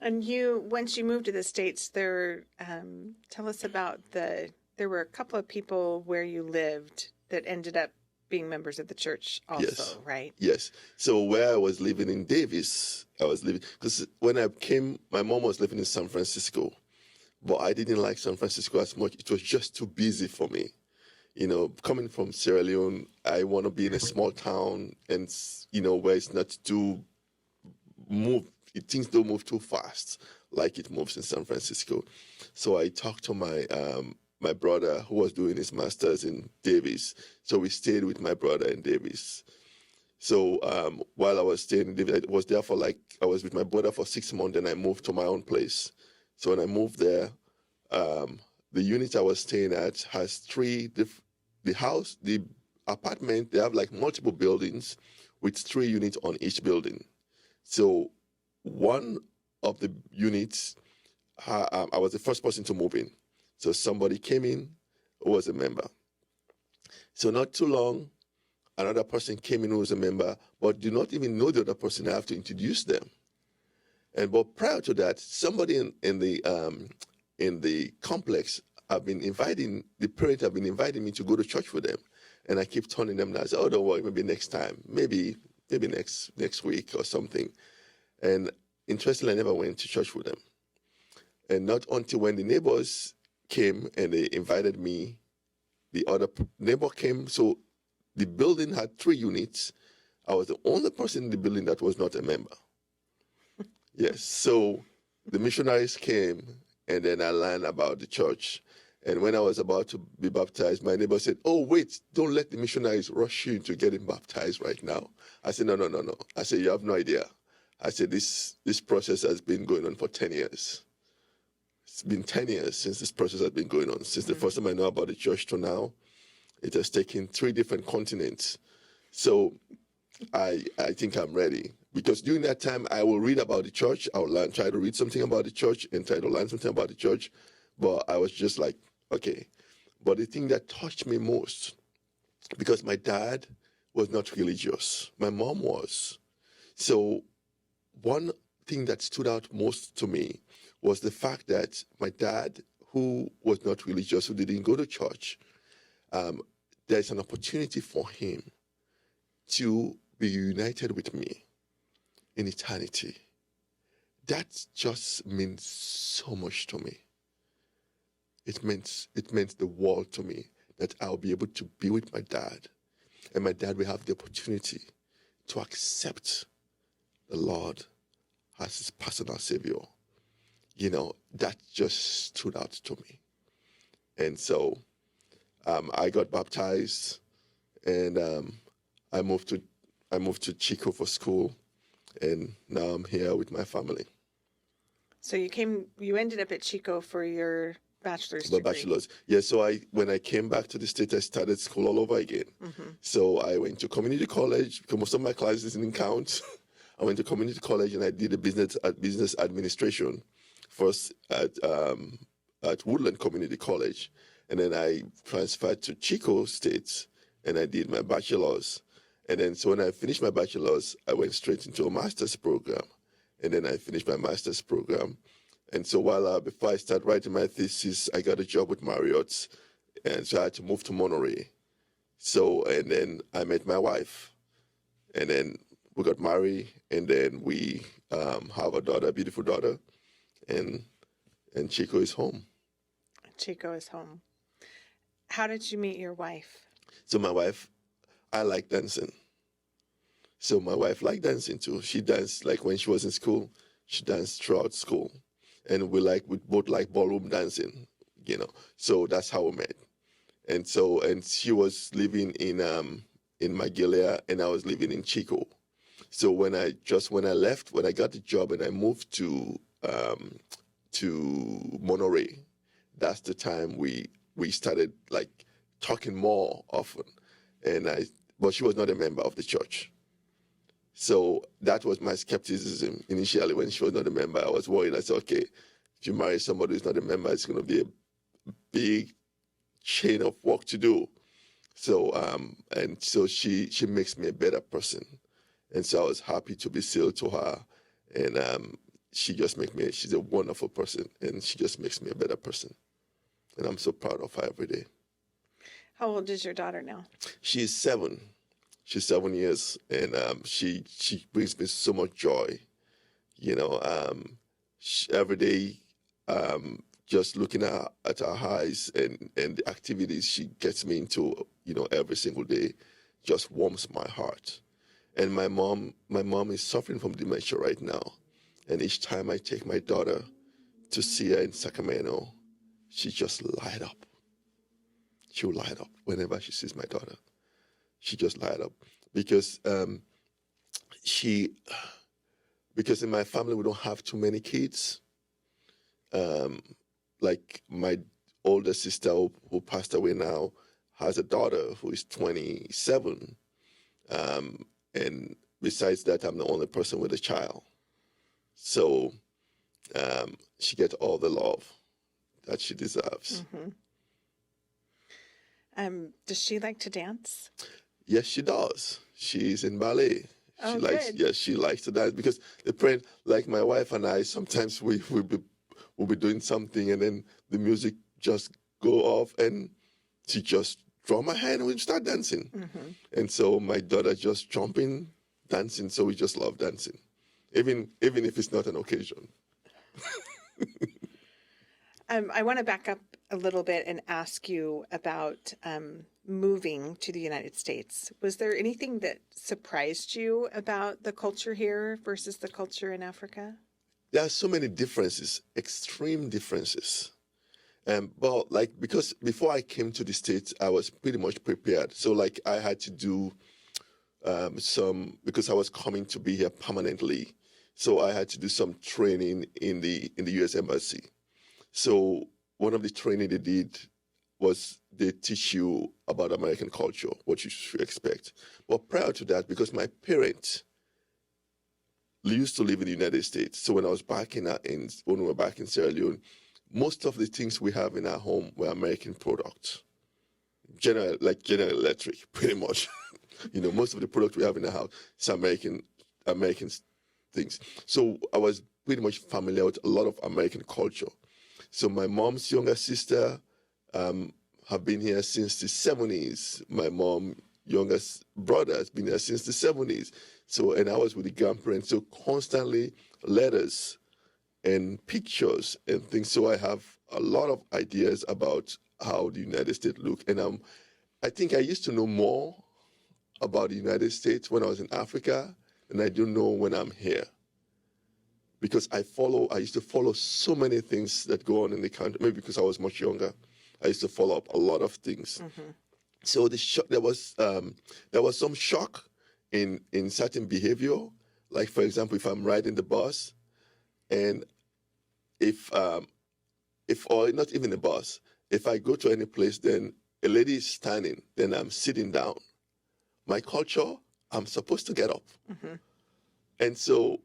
And once you moved to the States, tell us about there were a couple of people where you lived that ended up being members of the church Yes. also, right? Yes. So where I was living in Davis, I was living, because when I came, my mom was living in San Francisco, but I didn't like San Francisco as much. It was just too busy for me. Coming from Sierra Leone, I want to be in a small town and, where it's not too things don't move too fast like it moves in San Francisco. So I talked to my brother who was doing his master's in Davis. So we stayed with my brother in Davis. So while I was staying in Davis, I was with my brother for 6 months, and I moved to my own place. So when I moved there, the unit I was staying at has the apartment, they have like multiple buildings with 3 units on each building. So one of the units, I was the first person to move in. So somebody came in who was a member. So not too long, another person came in who was a member, but do not even know the other person. I have to introduce them. But prior to that, somebody in the complex the parents have been inviting me to go to church with them. And I keep telling them that, oh, don't worry, maybe next time, maybe next week or something. And interestingly, I never went to church with them. And not until when the neighbors came and they invited me, the other neighbor came. So the building had 3 units. I was the only person in the building that was not a member. Yes. So the missionaries came, and then I learned about the church. And when I was about to be baptized, my neighbor said, oh, wait, don't let the missionaries rush you into getting baptized right now. I said, no. I said, you have no idea. I said, this process has been going on for 10 years. It's been 10 years since this process has been going on. Since the first time I know about the church to now, it has taken 3 different continents. So I think I'm ready. Because during that time, I will read about the church. I will try to read something about the church and try to learn something about the church. But I was just like, okay. But the thing that touched me most, because my dad was not religious. My mom was. So one thing that stood out most to me was the fact that my dad, who was not religious, who didn't go to church, there's an opportunity for him to be united with me in eternity. That just means so much to me. It meant the world to me that I'll be able to be with my dad, and my dad will have the opportunity to accept the Lord as his personal savior. That just stood out to me. And so I got baptized, and I moved to Chico for school, and now I'm here with my family. So you ended up at Chico for your bachelor's degree. Bachelor's. Yeah, so when I came back to the States, I started school all over again. Mm-hmm. So I went to community college because most of my classes didn't count. I went to community college and I did a business administration first at Woodland Community College. And then I transferred to Chico State and I did my bachelor's. And then so when I finished my bachelor's, I went straight into a master's program. And then I finished my master's program. And so before I started writing my thesis, I got a job with Marriott. And so I had to move to Monterey. So, and then I met my wife. And then we got married. And then we have a daughter, a beautiful daughter. And Chico is home. Chico is home. How did you meet your wife? So my wife, I like dancing. So my wife liked dancing too. She danced, like when she was in school, she danced throughout school. And we both like ballroom dancing, So that's how we met. And she was living in Magalia and I was living in Chico. So when I got the job and I moved to Monterey, that's the time we started like talking more often. But she was not a member of the church. So that was my skepticism initially when she was not a member. I was worried. I said, okay, if you marry somebody who's not a member, it's going to be a big chain of work to do. So she makes me a better person. And so I was happy to be sealed to her. And she just makes me, she's a wonderful person, and she just makes me a better person. And I'm so proud of her every day. How old is your daughter now? She's 7. She's 7 years, and she brings me so much joy. You know, every day, just looking at her eyes and the activities she gets me into, you know, every single day, just warms my heart. And my mom is suffering from dementia right now, and each time I take my daughter to see her in Sacramento, she just light up. She'll light up whenever she sees my daughter. She just light up because because in my family we don't have too many kids. Like my older sister who passed away now has a daughter who is 27, and besides that, I'm the only person with a child. So she gets all the love that she deserves. Does she like to dance? Yes, she does. She's in ballet. Oh, She likes, good. yes, she likes to dance because the parent, like my wife and I, sometimes we'll be doing something and then the music just go off and she just draw my hand and we start dancing. And so my daughter just jumping, dancing. So we just love dancing, even if it's not an occasion. I want to back up a little bit and ask you about moving to the United States. Was there anything that surprised you about the culture here versus the culture in Africa? There are so many differences, extreme differences. But like, because before I came to the States, I was pretty much prepared. So like I had to do because I was coming to be here permanently. So I had to do some training in the U.S. Embassy. So one of the training they did was they teach you about American culture, what you should expect. But prior to that, because my parents used to live in the United States, so when I was back when we were back in Sierra Leone, most of the things we have in our home were American products. General Electric, pretty much. You know, most of the product we have in the house is American things. So I was pretty much familiar with a lot of American culture. So my mom's younger sister have been here since the 70s. My mom's youngest brother has been here since the 70s. So, and I was with the grandparents, so constantly letters and pictures and things. So I have a lot of ideas about how the United States look. And I think I used to know more about the United States when I was in Africa than I do know when I'm here. Because I used to follow so many things that go on in the country. Maybe because I was much younger, I used to follow up a lot of things. So there was some shock in certain behavior. Like for example, if I'm riding the bus, and or not even the bus, if I go to any place, then a lady is standing, then I'm sitting down. My culture, I'm supposed to get up, and so.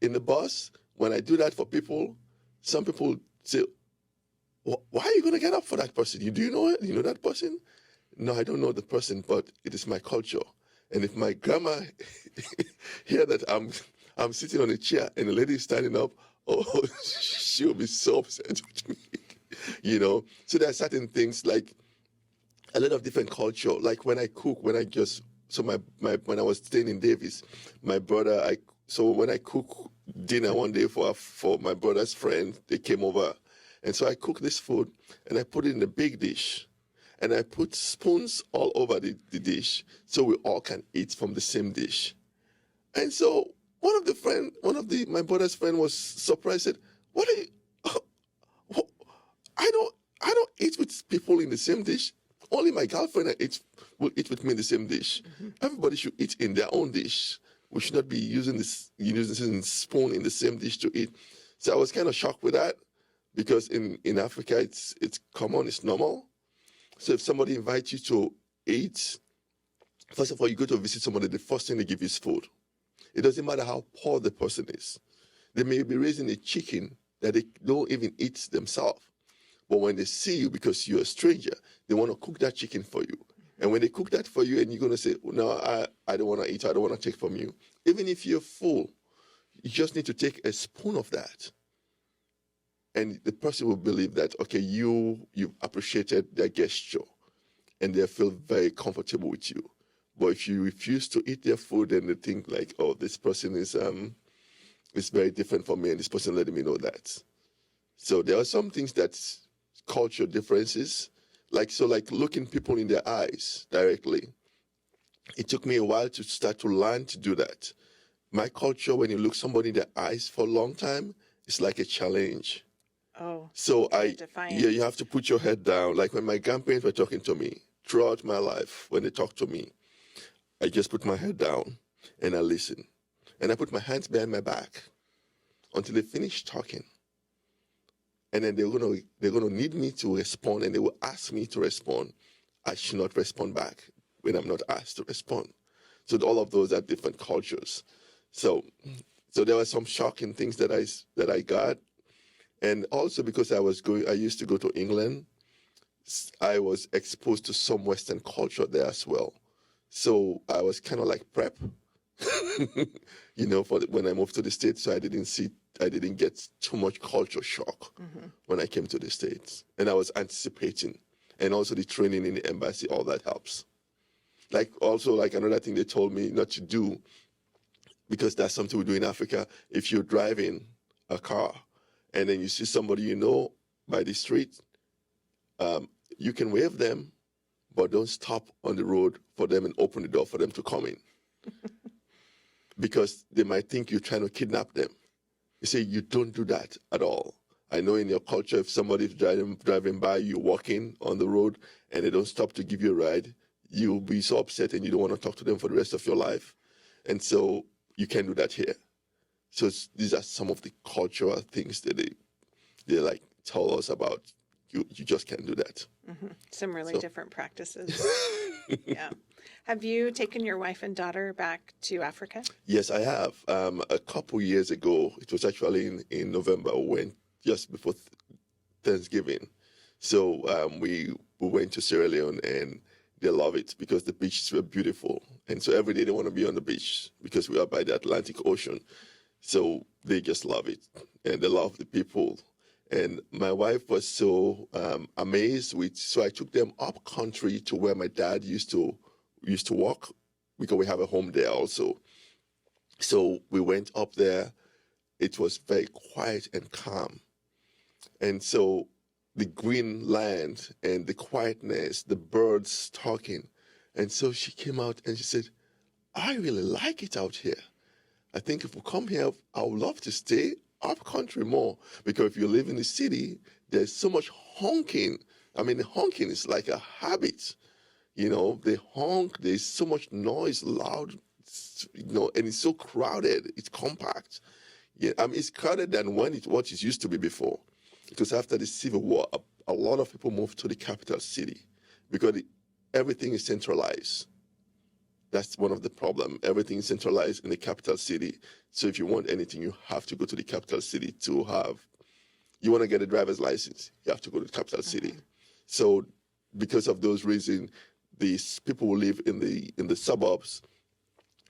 In the bus, when I do that for people, some people say, why are you going to get up for that person? Do you know it? You know that person? No, I don't know the person, but it is my culture. And if my grandma hear that I'm sitting on a chair and the lady is standing up, oh, she'll be so upset with me. You know? So there are certain things like a lot of different culture. Like when I cook, when I was staying in Davis, my brother, so when I cook dinner one day for my brother's friend, they came over. And so I cooked this food and I put it in a big dish. And I put spoons all over the dish so we all can eat from the same dish. And so my brother's friend was surprised, said, "What are you, I don't eat with people in the same dish. Only my girlfriend will eat with me in the same dish. Everybody should eat in their own dish. We should not be using this spoon in the same dish to eat." So I was kind of shocked with that because in Africa it's common, it's normal. So if somebody invites you to eat, first of all, you go to visit somebody, the first thing they give you is food. It doesn't matter how poor the person is. They may be raising a chicken that they don't even eat themselves. But when they see you, because you're a stranger, they want to cook that chicken for you. And when they cook that for you and you're going to say, "No, I don't want to eat, I don't want to take from you." Even if you're full, you just need to take a spoon of that, and the person will believe that, okay, you appreciated their gesture, and they feel very comfortable with you. But if you refuse to eat their food, then they think like, oh, this person is very different from me, and this person letting me know that. So there are some things that's culture differences, like looking people in their eyes directly. It took me a while to start to learn to do that. My culture, when you look somebody in the eyes for a long time, it's like a challenge. Oh, So defiant. you have to put your head down. Like when my grandparents were talking to me throughout my life, when they talked to me, I just put my head down and I listen. And I put my hands behind my back until they finish talking. And then they're gonna need me to respond, and they will ask me to respond. I should not respond back when I'm not asked to respond. So all of those are different cultures. So there were some shocking things that I got, and also because I used to go to England, I was exposed to some Western culture there as well. So I was kind of like prep, when I moved to the States. So I didn't get too much culture shock when I came to the States, and I was anticipating, and also the training in the embassy, all that helps. Like another thing they told me not to do, because that's something we do in Africa. If you're driving a car and then you see somebody by the street, you can wave them, but don't stop on the road for them and open the door for them to come in. Because they might think you're trying to kidnap them. You say you don't do that at all. I know in your culture, if somebody's driving by you, walking on the road, and they don't stop to give you a ride, you'll be so upset and you don't want to talk to them for the rest of your life. And so you can't do that here. So these are some of the cultural things that they like tell us about. You just can't do that. Mm-hmm. Some really different practices. Yeah. Have you taken your wife and daughter back to Africa? Yes, I have. A couple years ago, it was actually in November, we went just before Thanksgiving. So we went to Sierra Leone, and they love it because the beaches were beautiful. And so every day they want to be on the beach because we are by the Atlantic Ocean. So they just love it, and they love the people. And my wife was so amazed so I took them up country to where my dad used to work, because we have a home there also. So we went up there. It was very quiet and calm. And so the green land and the quietness, the birds talking. And so she came out and she said, I really like it out here. I think if we come here, I would love to stay up country more, because if you live in the city, there's so much honking. I mean, honking is like a habit. They honk, there's so much noise, loud, and it's so crowded, it's compact. Yeah, I mean, it's crowded than what it used to be before. Because after the Civil War, a lot of people moved to the capital city because everything is centralized. That's one of the problems. Everything is centralized in the capital city. So if you want anything, you have to go to the capital city you want to get a driver's license, you have to go to the capital city. So because of those reasons, these people who live in the suburbs,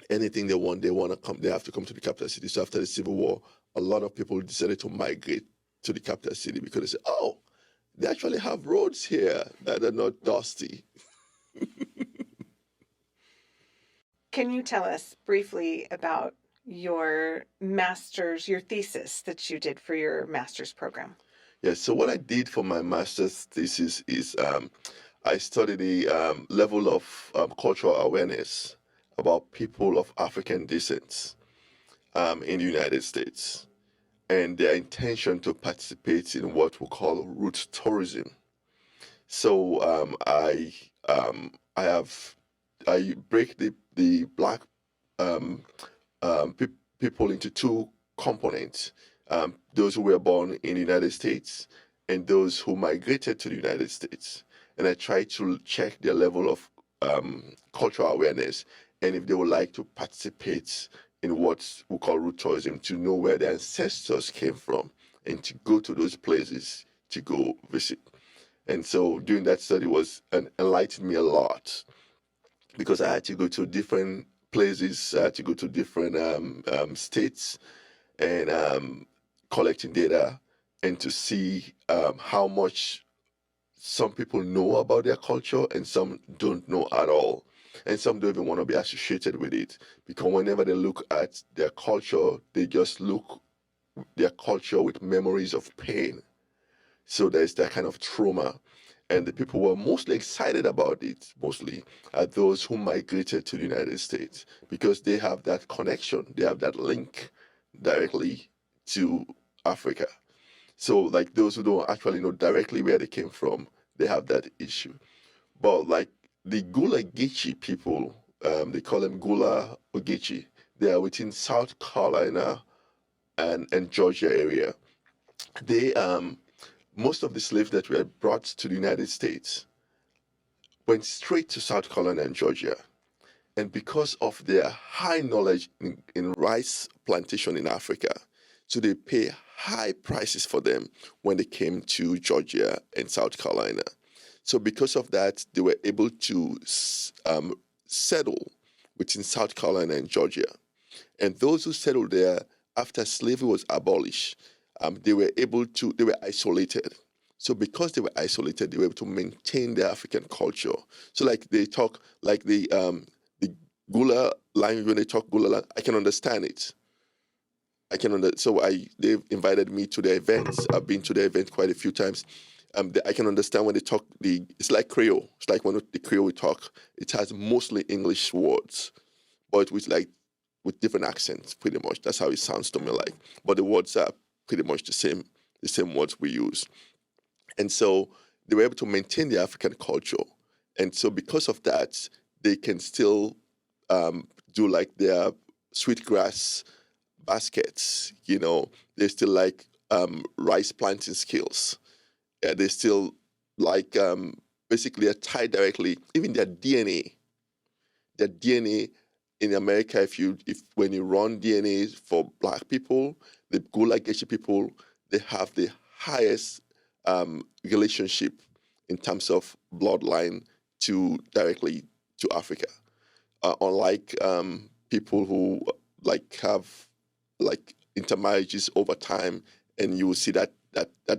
anything they want to come, they have to come to the capital city. So after the Civil War, a lot of people decided to migrate to the capital city because they say, oh, they actually have roads here that are not dusty. Can you tell us briefly about your thesis that you did for your master's program? Yes, so what I did for my master's thesis is I studied the level of cultural awareness about people of African descent in the United States, and their intention to participate in what we call root tourism. So I break the black people into two components: those who were born in the United States and those who migrated to the United States. And I try to check their level of cultural awareness, and if they would like to participate in what we call root tourism, to know where their ancestors came from and to go to those places to go visit. And so doing that study enlightened me a lot, because I had to go to different places, I had to go to different states, and collecting data and to see how much some people know about their culture and some don't know at all. And some don't even want to be associated with it because whenever they look at their culture, they just look their culture with memories of pain. So there's that kind of trauma. And the people who are mostly excited about it, mostly, are those who migrated to the United States because they have that connection, they have that link directly to Africa. So, like those who don't actually know directly where they came from, they have that issue. But like the Gula Geechee people, they call them Gula Ogeechee. They are within South Carolina and Georgia area. They Most of the slaves that were brought to the United States went straight to South Carolina and Georgia. And because of their high knowledge in rice plantation in Africa, so they pay high prices for them when they came to Georgia and South Carolina. So because of that, they were able to settle within South Carolina and Georgia. And those who settled there after slavery was abolished, they were isolated. So because they were isolated, they were able to maintain their African culture. So like they talk like the Gula language, when they talk Gula language, I can understand it. They've invited me to their events. I've been to their events quite a few times. I can understand when they talk. It's like Creole. It's like when the Creole we talk. It has mostly English words, but with different accents. Pretty much, that's how it sounds to me like. But the words are pretty much the same words we use. And so they were able to maintain the African culture. And so because of that, they can still do like their sweetgrass baskets. They still like rice planting skills. Yeah, they still like basically are tied directly, even their DNA in America, if when you run DNA for black people, the Gula Geechee people, they have the highest relationship in terms of bloodline directly to Africa. Unlike people who have intermarriages over time, and you will see that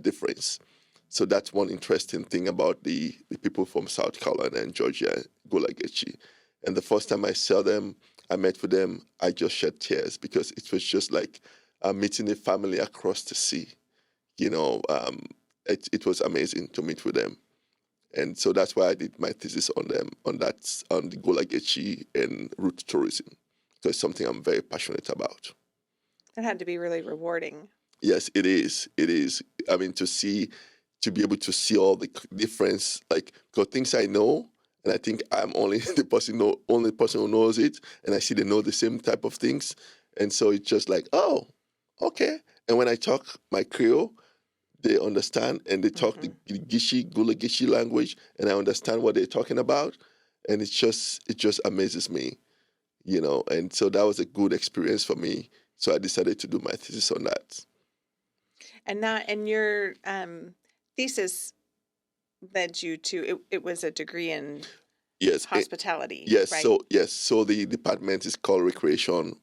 difference. So that's one interesting thing about the people from South Carolina and Georgia, Gula Geechee. And the first time I met with them, I just shed tears because it was just like meeting a family across the sea. It was amazing to meet with them. And so that's why I did my thesis on them, on the Gula Geechee and root tourism, because it's something I'm very passionate about. It had to be really rewarding. Yes, it is. It is. I mean, to be able to see all the difference, because things I know, and I think I'm only only person who knows it, and I see they know the same type of things, and so it's just like, oh, okay. And when I talk my Creole, they understand, and they talk the Gula Geechee language, and I understand what they're talking about, and it just amazes me, And so that was a good experience for me. So I decided to do my thesis on that. And your thesis led you to it was a degree in hospitality. Yes, right? So the department is called Recreation,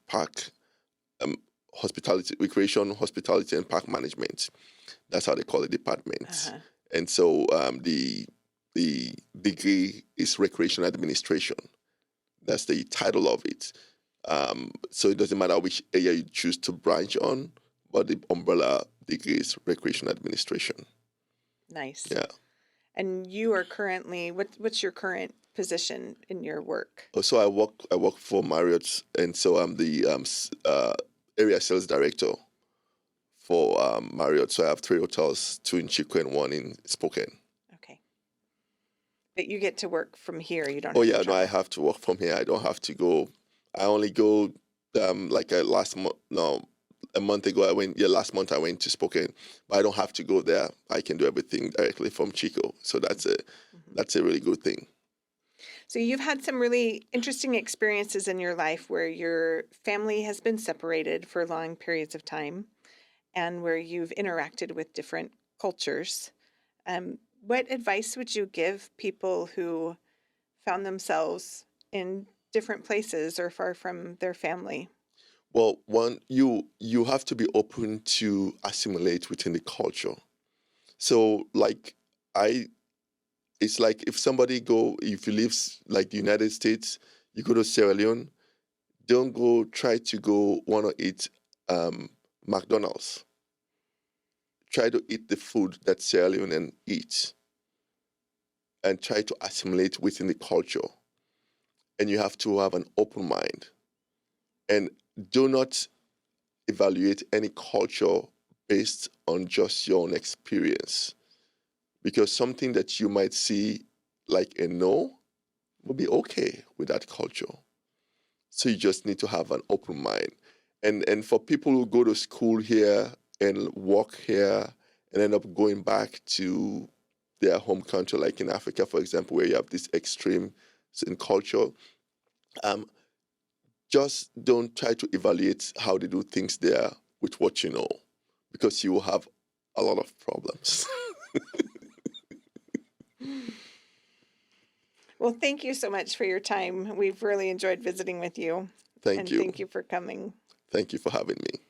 Hospitality and Park Management. That's how they call the department. Uh-huh. And so the degree is Recreation Administration. That's the title of it. So it doesn't matter which area you choose to branch on, but the umbrella degree is Recreation Administration. Nice. Yeah. And you are currently, what's your current position in your work? So I work for Marriott, and so I'm the area sales director for Marriott. So I have 3 hotels, 2 in Chico and 1 in Spokane. Okay. But you get to work from here. You don't. Oh yeah, no, I have to work from here. I don't have to go. I only go a month ago. Last month I went to Spokane, but I don't have to go there. I can do everything directly from Chico. So that's a really good thing. So you've had some really interesting experiences in your life where your family has been separated for long periods of time and where you've interacted with different cultures. What advice would you give people who found themselves in different places or far from their family? Well, one, you have to be open to assimilate within the culture. So, like, I, it's like if you live like the United States, you go to Sierra Leone, don't go try to go want to eat um, McDonald's. Try to eat the food that Sierra Leonean eats and try to assimilate within the culture. And you have to have an open mind and do not evaluate any culture based on just your own experience. Because something that you might see like a no will be okay with that culture. So you just need to have an open mind. And for people who go to school here and work here and end up going back to their home country, like in Africa, for example, where you have this extreme in culture, um, just don't try to evaluate how they do things there with what you know, because you will have a lot of problems. Well, thank you so much for your time. We've really enjoyed visiting with you. Thank And you. thank you for coming. Thank you for having me.